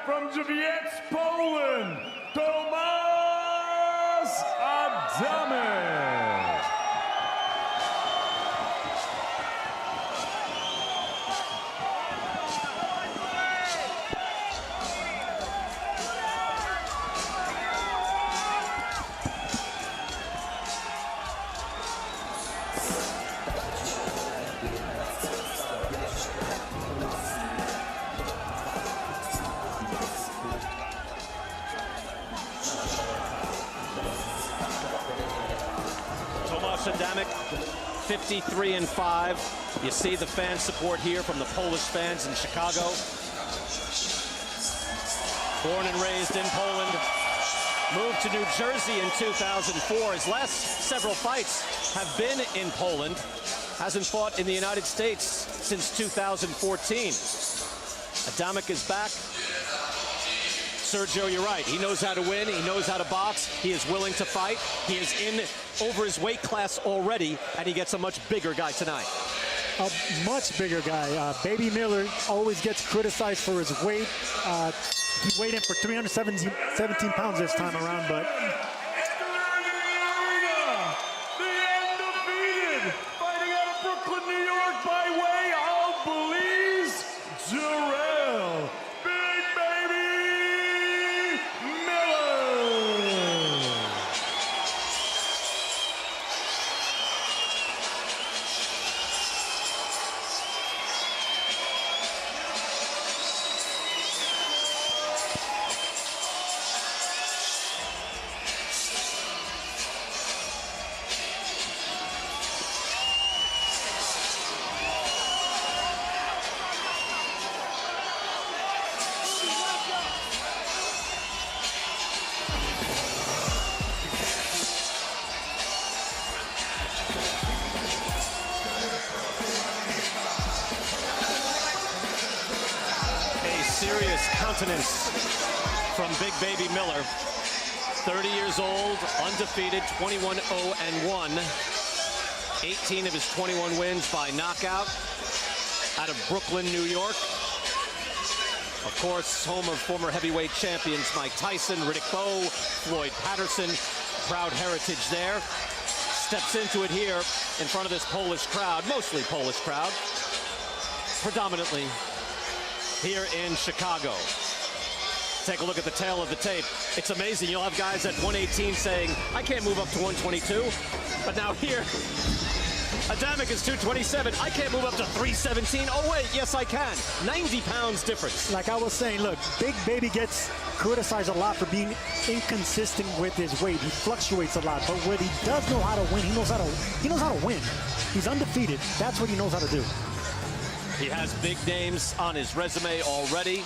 from Jarrell, Poland, Tomasz Adamek. Adamek, 53-5. You see the fan support here from the Polish fans in Chicago. Born and raised in Poland, moved to New Jersey in 2004. His last several fights have been in Poland. Hasn't fought in the United States since 2014. Adamek is back. Sergio, you're right. He knows how to win. He knows how to box. He is willing to fight. He is in over his weight class already, and he gets a much bigger guy tonight. A much bigger guy. Baby Miller always gets criticized for his weight. He weighed in for 317 pounds this time around, but the undefeated, fighting out of Brooklyn, New York, by way of Belize, Jarrell. Serious countenance from Big Baby Miller. 30 years old, undefeated, 21-0-1. 18 of his 21 wins by knockout out of Brooklyn, New York. Of course, home of former heavyweight champions Mike Tyson, Riddick Bowe, Floyd Patterson. Proud heritage there. Steps into it here in front of this Polish crowd, mostly Polish crowd, predominantly here in Chicago. Take a look at the tail of the tape. It's amazing. You'll have guys at 118 saying, I can't move up to 122. But now here, Adamek is 227. I can't move up to 317. Oh, wait, yes, I can. 90 pounds difference. like I was saying, look, Big Baby gets criticized a lot for being inconsistent with his weight. He fluctuates a lot, but what he does know how to win, he knows how to win. He's undefeated. That's what he knows how to do. He has big names on his resume already.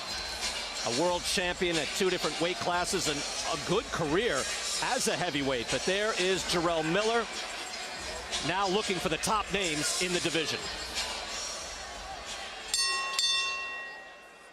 A world champion at 2 different weight classes and a good career as a heavyweight. But there is Jarrell Miller, now looking for the top names in the division.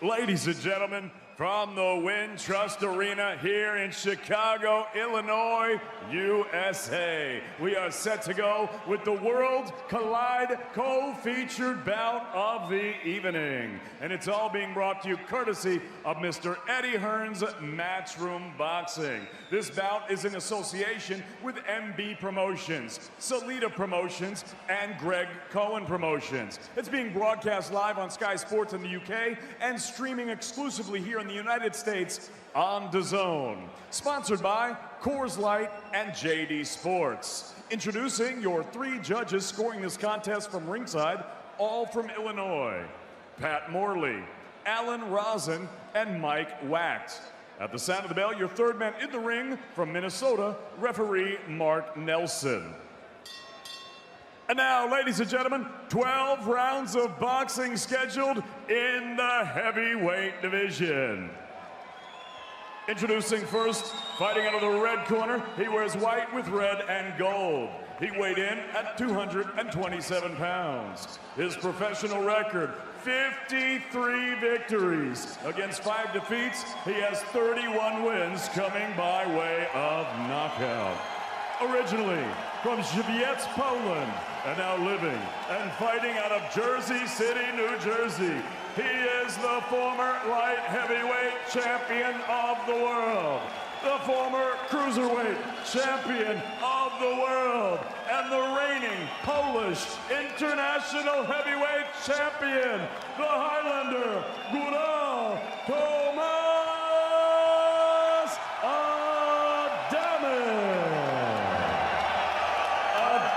Ladies and gentlemen, from the Wintrust Arena here in Chicago, Illinois, USA, we are set to go with the World Collide co-featured bout of the evening. And it's all being brought to you courtesy of Mr. Eddie Hearn's Matchroom Boxing. This bout is in association with MB Promotions, Salida Promotions, and Greg Cohen Promotions. It's being broadcast live on Sky Sports in the UK and streaming exclusively here in the United States on DAZN. Sponsored by Coors Light and JD Sports. Introducing your 3 judges scoring this contest from ringside, all from Illinois: Pat Morley, Alan Rosen, and Mike Wacht. At the sound of the bell, your 3rd man in the ring from Minnesota, referee Mark Nelson. And now, ladies and gentlemen, 12 rounds of boxing scheduled in the heavyweight division. Introducing first, fighting out of the red corner, he wears white with red and gold. He weighed in at 227 pounds. His professional record, 53 victories. Against 5 defeats, he has 31 wins coming by way of knockout. Originally from Jarrell, Poland, and now living and fighting out of Jersey City, New Jersey, He is the former light heavyweight champion of the world, the former cruiserweight champion of the world, and the reigning Polish international heavyweight champion, the Highlander, Jarrell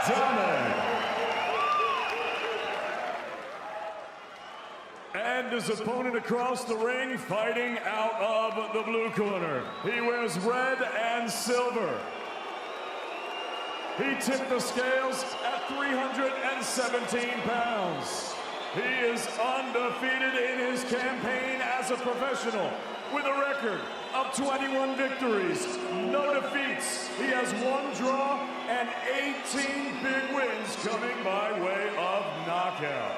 Adamek. And his opponent across the ring, fighting out of the blue corner. He wears red and silver. He tipped the scales at 317 pounds. He is undefeated in his campaign as a professional with a record of 21 victories, no defeats. He has 1 draw and 18 big wins coming by way of knockout.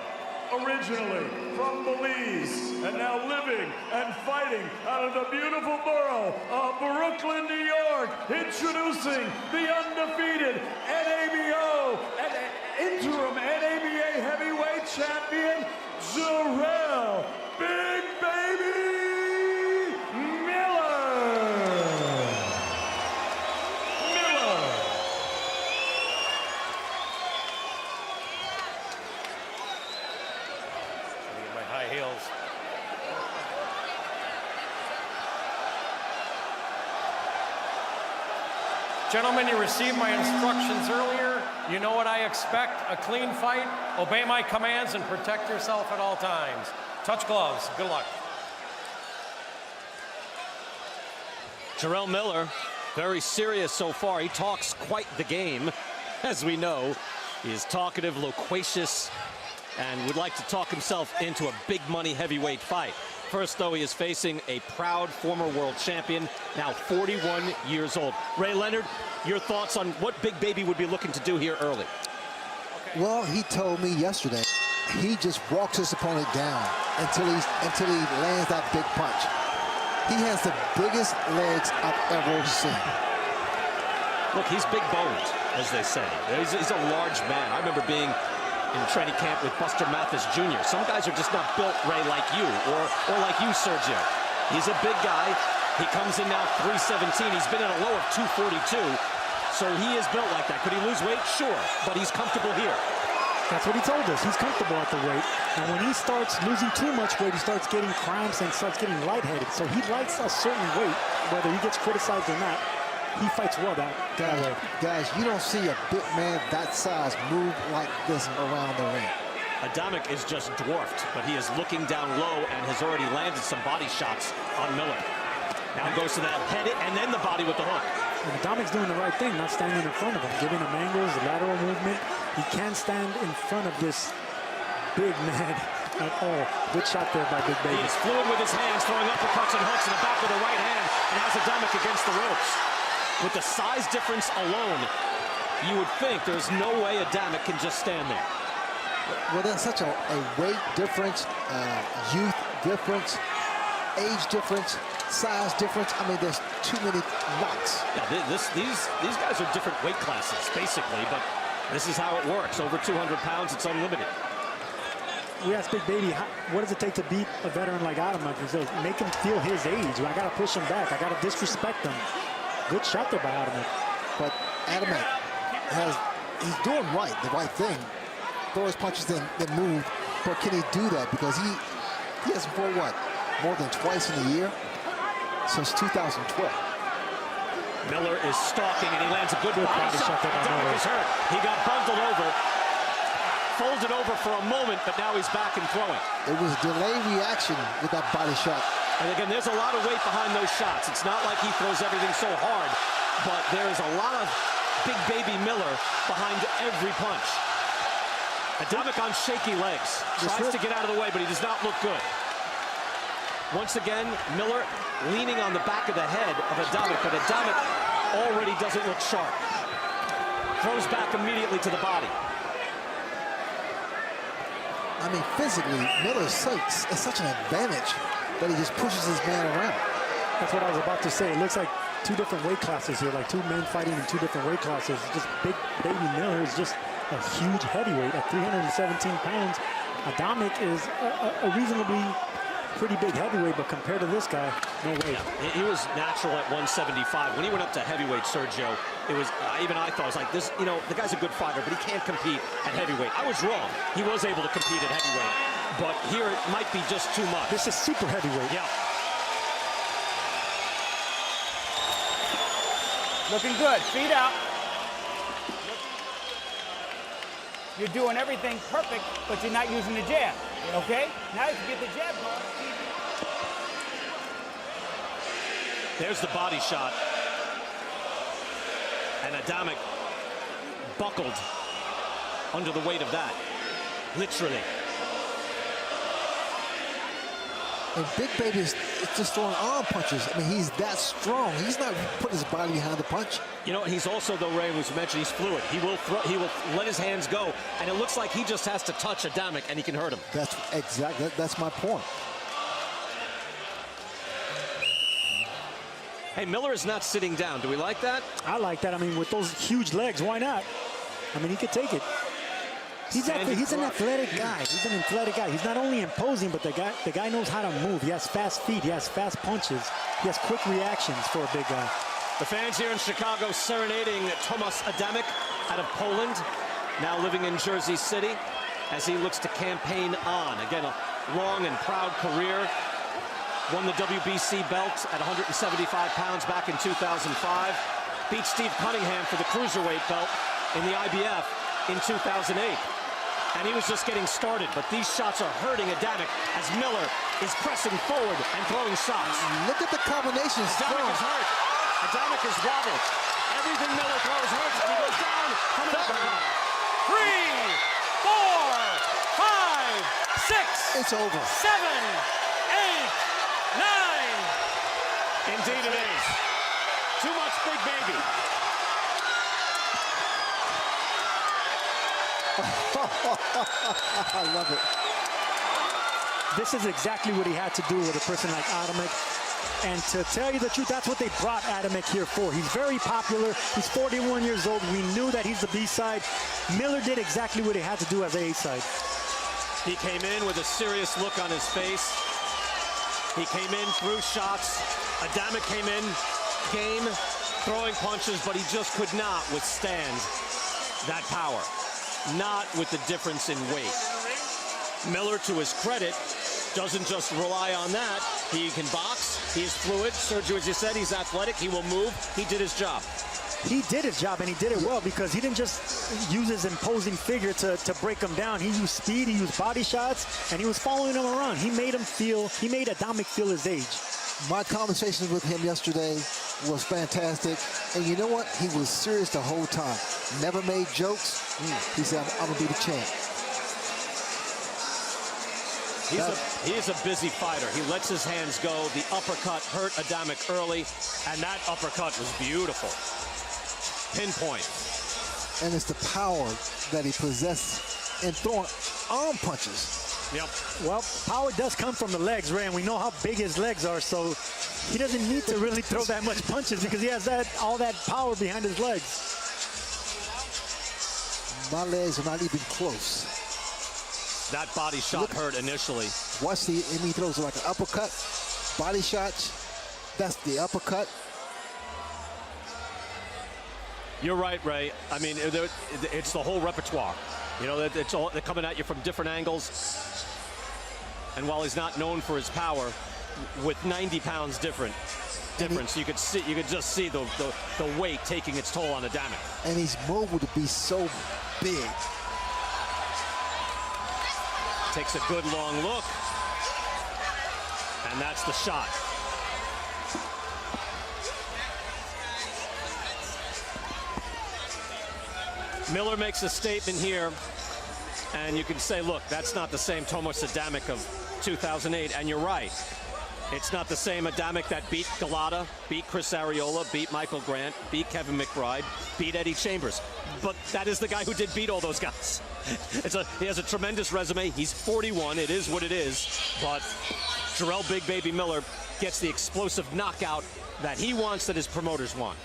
Originally from Belize and now living and fighting out of the beautiful borough of Brooklyn, New York, introducing the undefeated NABO and interim NABA heavyweight champion, Jarrell Big Baby Miller. High heels. Gentlemen, you received my instructions earlier. You know what I expect, a clean fight. Obey my commands and protect yourself at all times. Touch gloves. Good luck. Jarrell Miller, very serious so far. He talks quite the game, as we know. He is talkative, loquacious, and would like to talk himself into a big money heavyweight fight. First, though, he is facing a proud former world champion, now 41 years old. Ray Leonard, your thoughts on what Big Baby would be looking to do here early? Well, he told me yesterday he just walks his opponent down until he lands that big punch. He has the biggest legs I've ever seen. Look, he's big boned, as they say. He's a large man. I remember being in training camp with Buster Mathis Jr. Some guys are just not built, Ray, like you, or like you, Sergio. He's a big guy. He comes in now 317. He's been at a low of 242, so he is built like that. Could he lose weight? Sure, but he's comfortable here. That's what he told us. He's comfortable at the weight. And when he starts losing too much weight, he starts getting cramps and starts getting lightheaded. So he likes a certain weight, whether he gets criticized or not. He fights well that way. Guys, you don't see a big man that size move like this around the ring. Adamek is just dwarfed, but he is looking down low and has already landed some body shots on Miller. Now goes to that head and then the body with the hook. And Adamek's doing the right thing, not standing in front of him, giving him angles, lateral movement. He can't stand in front of this big man at all. Good shot there by Big Baby. He is fluid with his hands, throwing uppercuts and hooks in the back with the right hand, and has Adamek against the ropes. With the size difference alone, you would think there's no way Adamek can just stand there. Well, there's such a weight difference, youth difference, age difference, size difference. I mean, there's too many lots. Yeah, these guys are different weight classes, basically, but this is how it works. Over 200 pounds, it's unlimited. We asked Big Baby, what does it take to beat a veteran like Adamek? He says, make him feel his age. I got to push him back. I got to disrespect him. Good shot there by Adamek. But Adamek he's doing the right thing. Throw his punches, then move. But can he do that? Because he hasn't fought, what, more than twice in a year since 2012. Miller is stalking, and he lands a good body shot. Adamek is hurt. He got bundled over, folded over for a moment, but now he's back and throwing. It was a delayed reaction with that body shot. And again, there's a lot of weight behind those shots. It's not like he throws everything so hard, but there is a lot of Big Baby Miller behind every punch. Adamek on shaky legs. Tries to get out of the way, but he does not look good. Once again, Miller leaning on the back of the head of Adamek, but Adamek already doesn't look sharp. Throws back immediately to the body. I mean, physically, Miller is such an advantage that he just pushes his man around. That's what I was about to say. It looks like two different weight classes here, like two men fighting in two different weight classes. Just Big Baby Miller is just a huge heavyweight at 317 pounds. Adamek is a reasonably pretty big heavyweight, but compared to this guy, no way. Yeah, he was natural at 175. When he went up to heavyweight, Sergio, it was, even I thought, it was like this, you know, the guy's a good fighter, but he can't compete at heavyweight. I was wrong. He was able to compete at heavyweight, but here it might be just too much. This is super heavyweight. Yeah. Looking good. Feet out. You're doing everything perfect, but you're not using the jab. Okay? Now you can get the jab going. There's the body shot. And Adamek buckled under the weight of that. Literally. And Big Baby is just throwing arm punches. I mean, he's that strong. He's not putting his body behind the punch. You know, he's also, though, Ray, was mentioned, he's fluid. He will let his hands go, and it looks like he just has to touch Adamek, and he can hurt him. That's exactly, that's my point. Hey, Miller is not sitting down. Do we like that? I like that. I mean, with those huge legs, why not? I mean, he could take it. He's an athletic guy. He's an athletic guy. He's not only imposing, but the guy knows how to move. He has fast feet. He has fast punches. He has quick reactions for a big guy. The fans here in Chicago serenading Tomasz Adamek out of Poland, now living in Jersey City as he looks to campaign on. Again, a long and proud career. Won the WBC belt at 175 pounds back in 2005. Beat Steve Cunningham for the cruiserweight belt in the IBF in 2008. And he was just getting started, but these shots are hurting Adamek as Miller is pressing forward and throwing shots. Look at the combinations. Adamek is hurt. Adamek is wobbled. Everything Miller throws hurts, and he goes down. Coming up on 3, 4, 5, 6. It's over. 7, 8, 9. Indeed it is. Too much Big Baby. I love it. This is exactly what he had to do with a person like Adamek. And to tell you the truth, that's what they brought Adamek here for. He's very popular. He's 41 years old. We knew that he's the B-side. Miller did exactly what he had to do as the A-side. He came in with a serious look on his face. He came in, threw shots. Adamek came in, game, throwing punches, but he just could not withstand that power. Not with the difference in weight. Miller, to his credit, doesn't just rely on that. He can box. He's fluid. Sergio, as you said, he's athletic. He will move. He did his job. He did his job, and he did it well because he didn't just use his imposing figure to break him down. He used speed, he used body shots, and he was following him around. He made Adamek feel his age. My conversations with him yesterday was fantastic. And you know what? He was serious the whole time. Never made jokes. He said, I'm going to be the champ. He is a busy fighter. He lets his hands go. The uppercut hurt Adamek early, and that uppercut was beautiful. Pinpoint. And it's the power that he possesses in throwing arm punches. Yep. Well, power does come from the legs, Ray, and we know how big his legs are, so he doesn't need to really throw that much punches because he has all that power behind his legs. My legs are not even close. That body shot hurt initially. Watch he throws like an uppercut, body shots. That's the uppercut. You're right, Ray. I mean, it's the whole repertoire. You know, they're coming at you from different angles. And while he's not known for his power, with 90 pounds difference, you could just see the weight taking its toll on Adamek. And he's mobile to be so big. Takes a good long look. And that's the shot. Miller makes a statement here, and you can say, look, that's not the same Tomasz Adamek of 2008, and you're right. It's not the same Adamek that beat Galata, beat Chris Arreola, beat Michael Grant, beat Kevin McBride, beat Eddie Chambers. But that is the guy who did beat all those guys. He has a tremendous resume. He's 41. It is what it is. But Jarrell Big Baby Miller gets the explosive knockout that he wants, that his promoters want.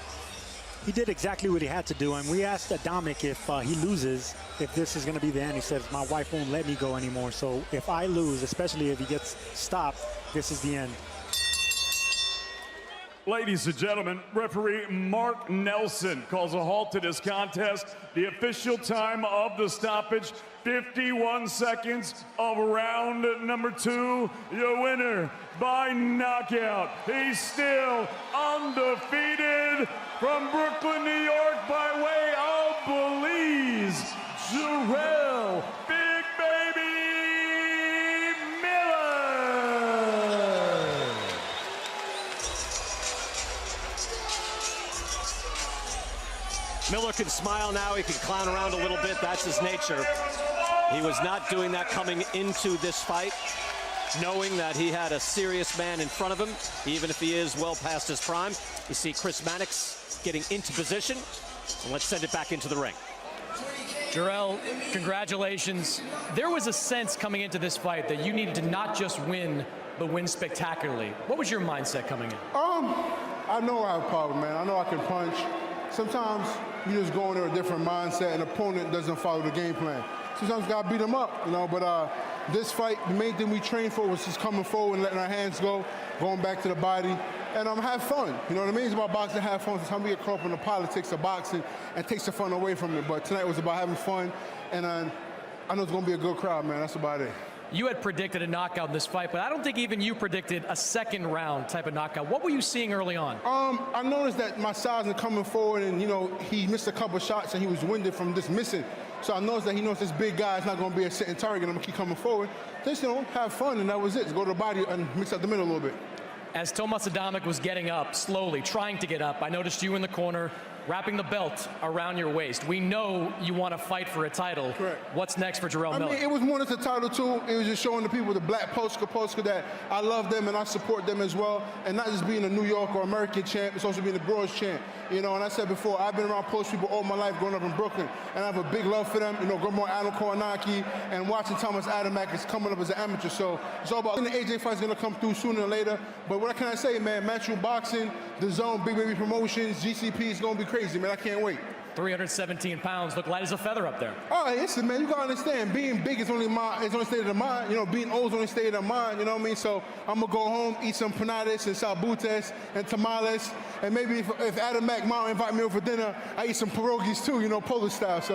He did exactly what he had to do, and we asked Adamek if he loses, if this is going to be the end. He says, my wife won't let me go anymore, so if I lose, especially if he gets stopped, this is the end. Ladies and gentlemen, referee Mark Nelson calls a halt to this contest. The official time of the stoppage, 51 seconds of round number 2. Your winner by knockout. He's still undefeated from Brooklyn, New York, by way of Belize, Jarrell, Big Baby Miller. Miller can smile now. He can clown around a little bit. That's his nature. He was not doing that coming into this fight, knowing that he had a serious man in front of him, even if he is well past his prime. You see Chris Mannix getting into position. And let's send it back into the ring. Jarrell, congratulations. There was a sense coming into this fight that you needed to not just win, but win spectacularly. What was your mindset coming in? I know I have a problem, man. I know I can punch. Sometimes you just go in there with a different mindset, and opponent doesn't follow the game plan. Sometimes you gotta beat them up, you know, but this fight, the main thing we trained for was just coming forward and letting our hands go, going back to the body, and have fun. You know what I mean? It's about boxing, have fun. Sometimes we get caught up in the politics of boxing and takes the fun away from it, but tonight was about having fun, and I know it's gonna be a good crowd, man. That's about it. You had predicted a knockout in this fight, but I don't think even you predicted a second round type of knockout. What were you seeing early on? I noticed that my size is coming forward, and you know he missed a couple shots and he was winded from just missing. So I noticed that he knows this big guy is not going to be a sitting target. I'm going to keep coming forward. Just, you know, have fun, and that was it. Just go to the body and mix up the middle a little bit. As Tomas Adamek was getting up, slowly, trying to get up, I noticed you in the corner, wrapping the belt around your waist. We know you want to fight for a title. Correct. What's next for Jarrell Miller? I mean, it was more than a title, too. It was just showing the people, the black Polska that I love them and I support them as well. And not just being a New York or American champ, it's also being a bronze champ. You know, and I said before, I've been around Polish people all my life growing up in Brooklyn, and I have a big love for them. You know, growing up Adam Koronaki and watching Thomas Adamek is coming up as an amateur. So it's all about, the AJ fight's going to come through sooner or later. But what can I say, man? Matchroom Boxing, The Zone, Big Baby Promotions, GCP is going to be crazy, man. I can't wait. 317 pounds, look light as a feather up there. Oh, listen, man, you gotta understand, being big is only state of mind. You know, being old is only state of mind, you know what I mean? So I'm gonna go home, eat some panadas and salbutes and tamales, and maybe if Adamek might invite me over for dinner, I eat some pierogies too, you know, Polish style. So